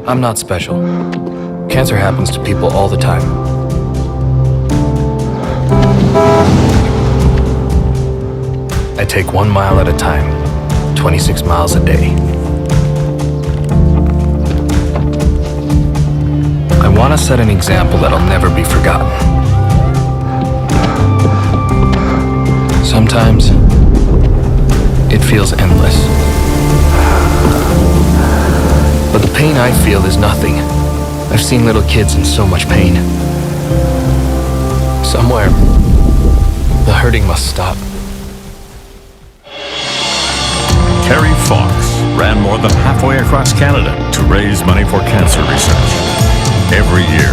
I'm not special. Cancer happens to people all the time. I take 1 mile at a time, 26 miles a day. I want to set an example that'll never be forgotten. Sometimes, it feels endless. But the pain I feel is nothing. I've seen little kids in so much pain. Somewhere, the hurting must stop. Terry Fox ran more than halfway across Canada to raise money for cancer research. Every year,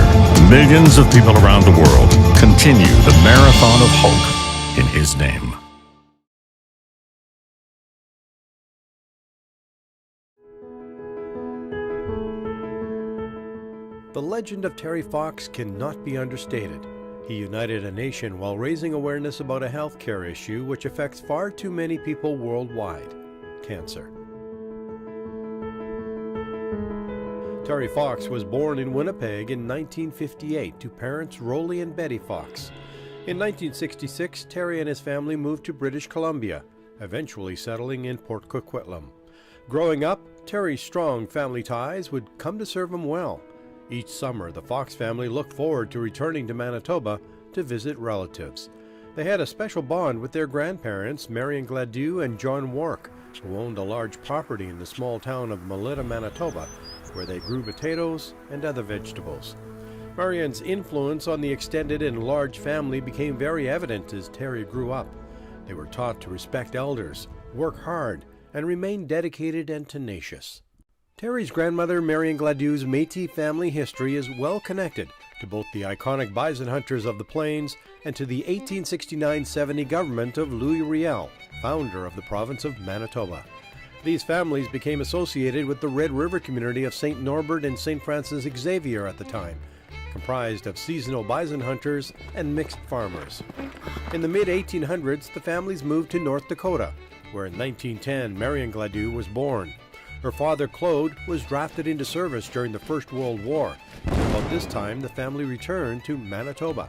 millions of people around the world continue the marathon of hope in his name. The legend of Terry Fox cannot be understated. He united a nation while raising awareness about a healthcare issue which affects far too many people worldwide: cancer. Terry Fox was born in Winnipeg in 1958 to parents Rolly and Betty Fox. In 1966, Terry and his family moved to British Columbia, eventually settling in Port Coquitlam. Growing up, Terry's strong family ties would come to serve him well. Each summer, the Fox family looked forward to returning to Manitoba to visit relatives. They had a special bond with their grandparents, Marion Gladue and John Wark, who owned a large property in the small town of Melita, Manitoba, where they grew potatoes and other vegetables. Marion's influence on the extended and large family became very evident as Terry grew up. They were taught to respect elders, work hard, and remain dedicated and tenacious. Terry's grandmother, Marion Gladue's Métis family history is well connected to both the iconic bison hunters of the plains and to the 1869-70 government of Louis Riel, founder of the province of Manitoba. These families became associated with the Red River community of St. Norbert and St. Francis Xavier at the time, comprised of seasonal bison hunters and mixed farmers. In the mid-1800s, the families moved to North Dakota, where in 1910 Marion Gladue was born. Her father, Claude, was drafted into service during the First World War. About this time, the family returned to Manitoba.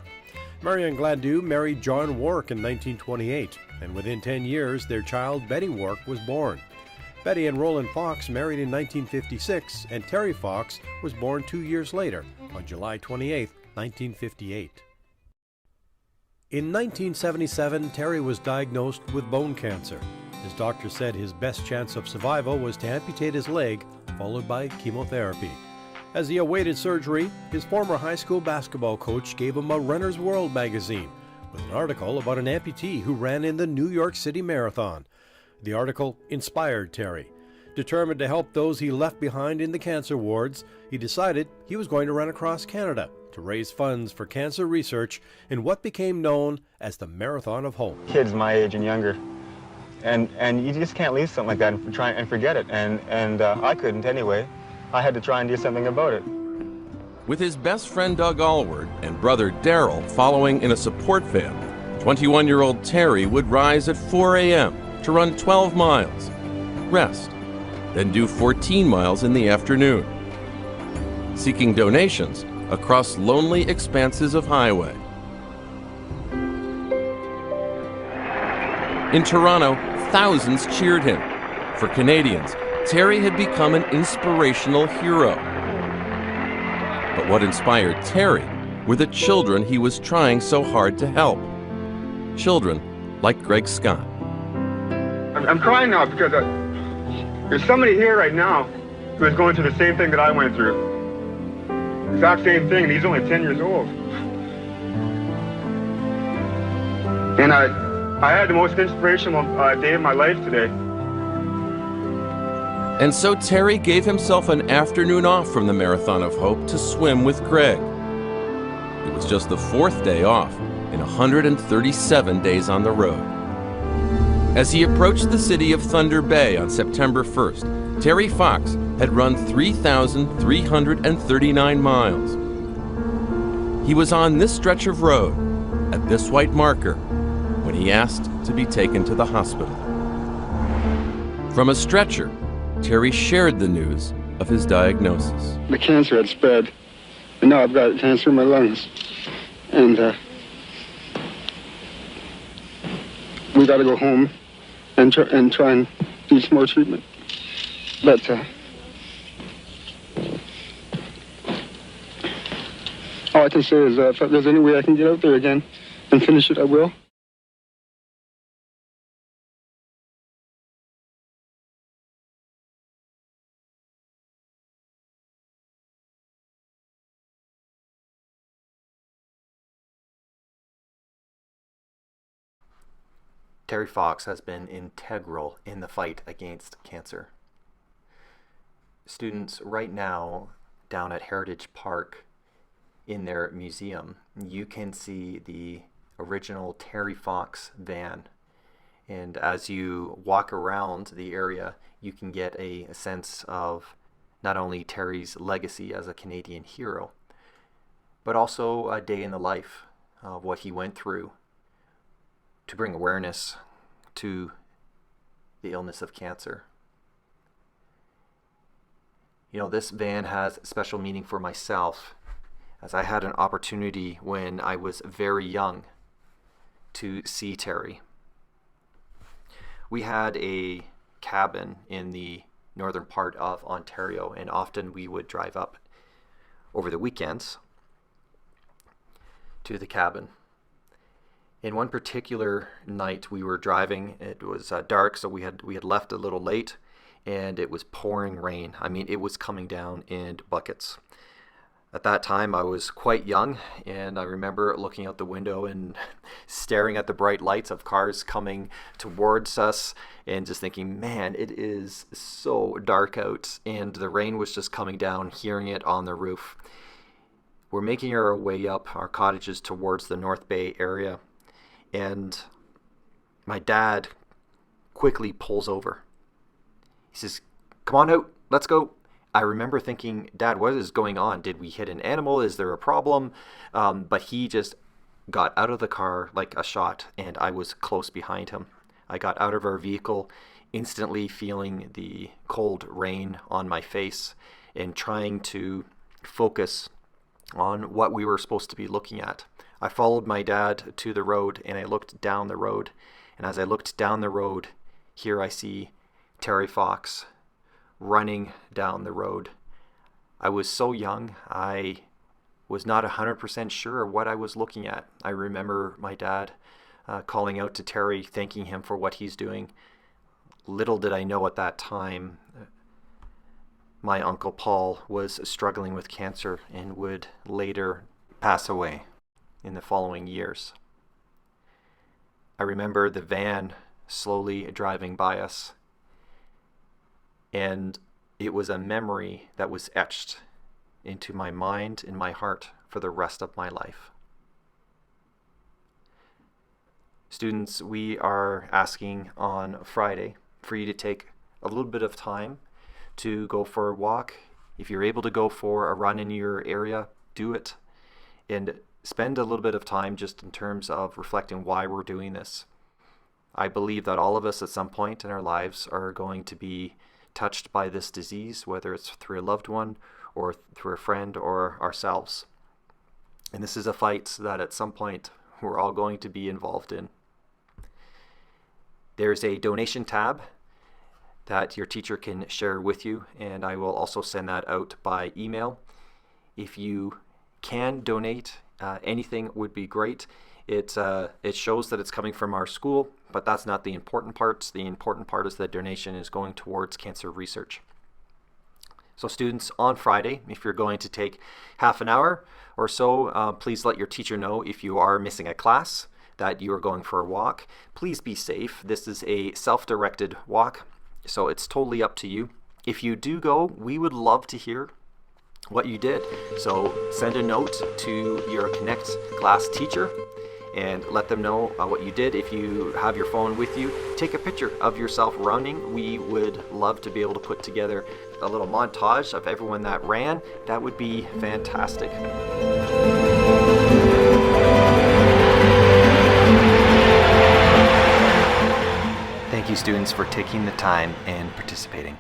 Marion Gladue married John Wark in 1928, and within 10 years, their child, Betty Wark, was born. Betty and Roland Fox married in 1956, and Terry Fox was born 2 years later, on July 28, 1958. In 1977, Terry was diagnosed with bone cancer. His doctor said his best chance of survival was to amputate his leg, followed by chemotherapy. As he awaited surgery, his former high school basketball coach gave him a Runner's World magazine with an article about an amputee who ran in the New York City Marathon. The article inspired Terry. Determined to help those he left behind in the cancer wards, he decided he was going to run across Canada to raise funds for cancer research in what became known as the Marathon of Hope. Kids my age and younger. And you just can't leave something like that and try and forget it. And I couldn't anyway. I had to try and do something about it. With his best friend Doug Allward and brother Daryl following in a support van, 21-year-old Terry would rise at 4 a.m. to run 12 miles, rest, then do 14 miles in the afternoon, seeking donations across lonely expanses of highway. In Toronto, thousands cheered him. For Canadians, Terry had become an inspirational hero. But what inspired Terry were the children he was trying so hard to help. Children like Greg Scott. I'm crying now because there's somebody here right now who is going through the same thing that I went through. Exact same thing, and he's only 10 years old. And I had the most inspirational day of my life today. And so Terry gave himself an afternoon off from the Marathon of Hope to swim with Greg. It was just the 4th day off in 137 days on the road. As he approached the city of Thunder Bay on September 1st, Terry Fox had run 3,339 miles. He was on this stretch of road, at this white marker, when he asked to be taken to the hospital. From a stretcher, Terry shared the news of his diagnosis. The cancer had spread, and now I've got cancer in my lungs. And we got to go home and try and do some more treatment. But all I can say is if there's any way I can get out there again and finish it, I will. Terry Fox has been integral in the fight against cancer. Students, right now down at Heritage Park in their museum, you can see the original Terry Fox van. And as you walk around the area, you can get a sense of not only Terry's legacy as a Canadian hero, but also a day in the life of what he went through to bring awareness to the illness of cancer. You know, this van has special meaning for myself, as I had an opportunity when I was very young to see Terry. We had a cabin in the northern part of Ontario, and often we would drive up over the weekends to the cabin. In one particular night we were driving, it was dark, so we had left a little late, and it was pouring rain. I mean, it was coming down in buckets. At that time I was quite young, and I remember looking out the window and staring at the bright lights of cars coming towards us and just thinking, man, it is so dark out, and the rain was just coming down, hearing it on the roof. We're making our way up our cottages towards the North Bay area, and my dad quickly pulls over. He says, "Come on out, let's go." I remember thinking, "Dad, what is going on? Did we hit an animal? Is there a problem?" But he just got out of the car like a shot, and I was close behind him. I got out of our vehicle, instantly feeling the cold rain on my face and trying to focus on what we were supposed to be looking at. I followed my dad to the road, and I looked down the road. And as I looked down the road, here I see Terry Fox running down the road. I was so young, I was not 100% sure what I was looking at. I remember my dad calling out to Terry, thanking him for what he's doing. Little did I know at that time, my Uncle Paul was struggling with cancer and would later pass away in the following years. I remember the van slowly driving by us, and it was a memory that was etched into my mind and my heart for the rest of my life. Students, we are asking on Friday for you to take a little bit of time to go for a walk. If you're able to go for a run in your area, do it, and spend a little bit of time just in terms of reflecting why we're doing this. I believe that all of us at some point in our lives are going to be touched by this disease, whether it's through a loved one or through a friend or ourselves. And this is a fight that at some point we're all going to be involved in. There's a donation tab that your teacher can share with you, and I will also send that out by email. If you can donate, anything would be great. It shows that it's coming from our school, but that's not the important part. The important part is that donation is going towards cancer research. So students, on Friday, if you're going to take half an hour or so, please let your teacher know if you are missing a class, that you are going for a walk. Please be safe. This is a self-directed walk, so it's totally up to you. If you do go, we would love to hear what you did. So send a note to your Connect class teacher and let them know what you did. If you have your phone with you, take a picture of yourself running. We would love to be able to put together a little montage of everyone that ran. That would be fantastic. Thank you, students, for taking the time and participating.